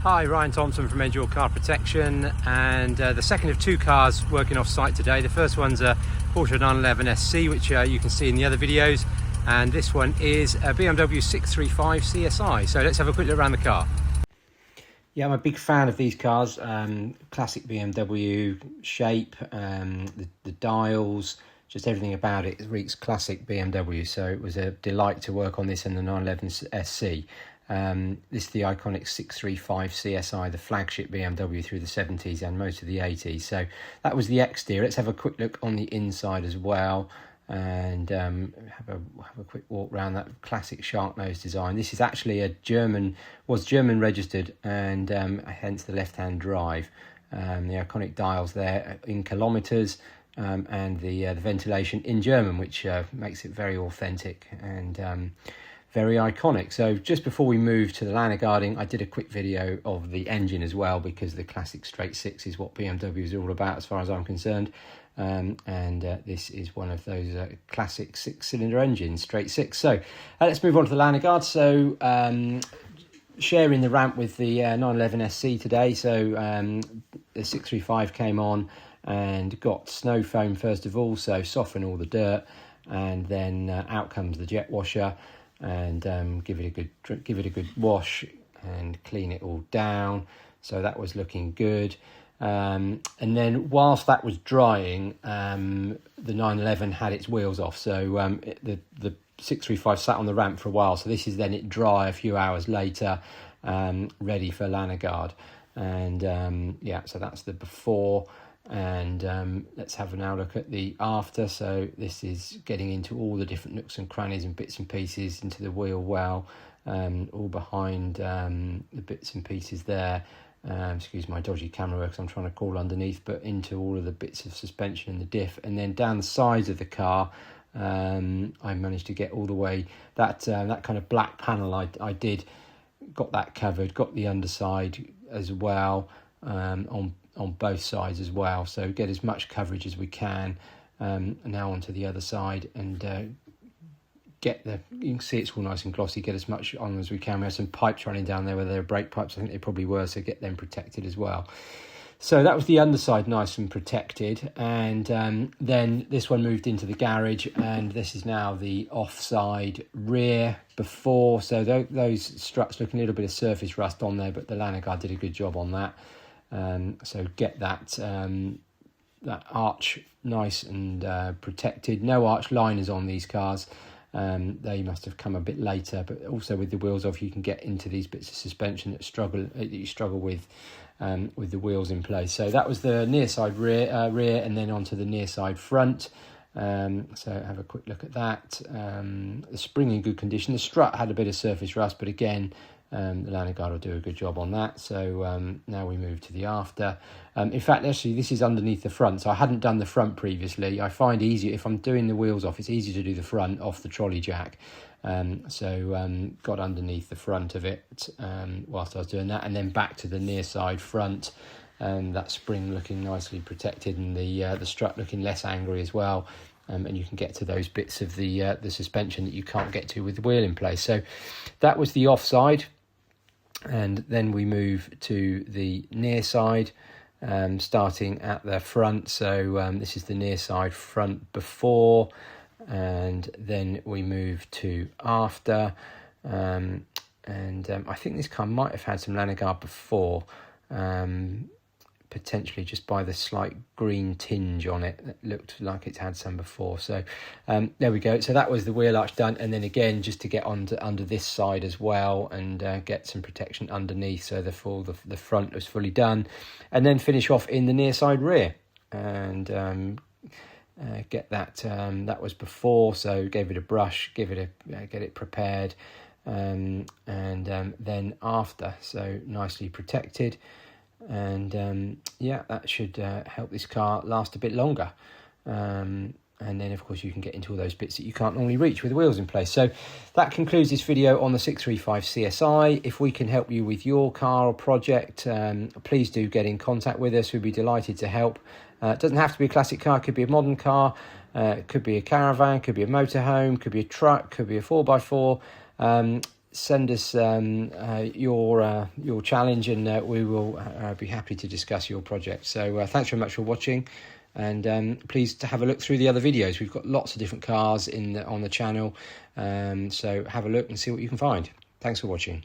Hi, Ryan Thompson from Endure Car Protection, and the second of two cars working off site today. The first one's a Porsche 911 SC, which you can see in the other videos, and this one is a BMW 635 CSI. So let's have a quick look around the car. Yeah, I'm a big fan of these cars. Classic BMW shape, the dials, just everything about it reeks classic BMW. So it was a delight to work on this in the 911 SC. This is the iconic 635 CSI, the flagship BMW through the 70s and most of the 80s. So that was the exterior. Let's have a quick look on the inside as well, and have a quick walk around that classic shark nose design. This is actually was German registered, and hence the left-hand drive. The iconic dials there in kilometers, and the ventilation in German, which makes it very authentic and very iconic. So just before we move to the liner guarding, I did a quick video of the engine as well, because the classic straight six is what BMW is all about as far as I'm concerned. This is one of those classic six-cylinder engines, straight six. So let's move on to the liner guard. So sharing the ramp with the 911 SC today. So the 635 came on and got snow foam first of all, so soften all the dirt, and then out comes the jet washer, and give it a good wash and clean it all down. So that was looking good, and then whilst that was drying, the 911 had its wheels off. So the 635 sat on the ramp for a while. So this is then it dry a few hours later, ready for liner guard. And yeah, so that's the before. And let's have now look at the after. So this is getting into all the different nooks and crannies and bits and pieces into the wheel well, all behind the bits and pieces there. Excuse my dodgy camera work, I'm trying to crawl underneath, but into all of the bits of suspension and the diff, and then down the sides of the car. I managed to get all the way that kind of black panel I got that covered, got the underside as well, on both sides as well, so get as much coverage as we can. Now onto the other side, and get you can see it's all nice and glossy, get as much on as we can. We have some pipes running down there, whether they're brake pipes, I think they probably were, so get them protected as well. So that was the underside, nice and protected. And then this one moved into the garage, and this is now the offside rear before. So those struts looking a little bit of surface rust on there, but the liner guard did a good job on that. So get that arch nice and protected. No arch liners on these cars. They must have come a bit later, but also with the wheels off, you can get into these bits of suspension that you struggle with the wheels in place. So that was the near side rear, and then onto the near side front. So have a quick look at that. The spring in good condition. The strut had a bit of surface rust, but again, the liner guard will do a good job on that. So now we move to the after. In fact, actually, this is underneath the front. So I hadn't done the front previously. I find easier, if I'm doing the wheels off, it's easier to do the front off the trolley jack. So got underneath the front of it whilst I was doing that, and then back to the near side front. That spring looking nicely protected, and the strut looking less angry as well. And you can get to those bits of the suspension that you can't get to with the wheel in place. So that was the offside. And then we move to the near side, starting at the front. So this is the near side front before, and then we move to after. I think this car might have had some liner guard before, potentially just by the slight green tinge on it. That looked like it's had some before. So there we go. So that was the wheel arch done, and then again just to get under this side as well, and get some protection underneath. So the front was fully done, and then finish off in the near side rear, and get that. That was before, so gave it a brush, get it prepared, and then after, so nicely protected. And yeah, that should help this car last a bit longer. And then of course you can get into all those bits that you can't normally reach with the wheels in place. So that concludes this video on the 635 CSI. If we can help you with your car or project, please do get in contact with us. We'd be delighted to help. It doesn't have to be a classic car, it could be a modern car, it could be a caravan, could be a motorhome, could be a truck, could be a 4x4. send us your challenge, and we will be happy to discuss your project. So thanks very much for watching, and please to have a look through the other videos. We've got lots of different cars on the channel, so have a look and see what you can find. Thanks for watching.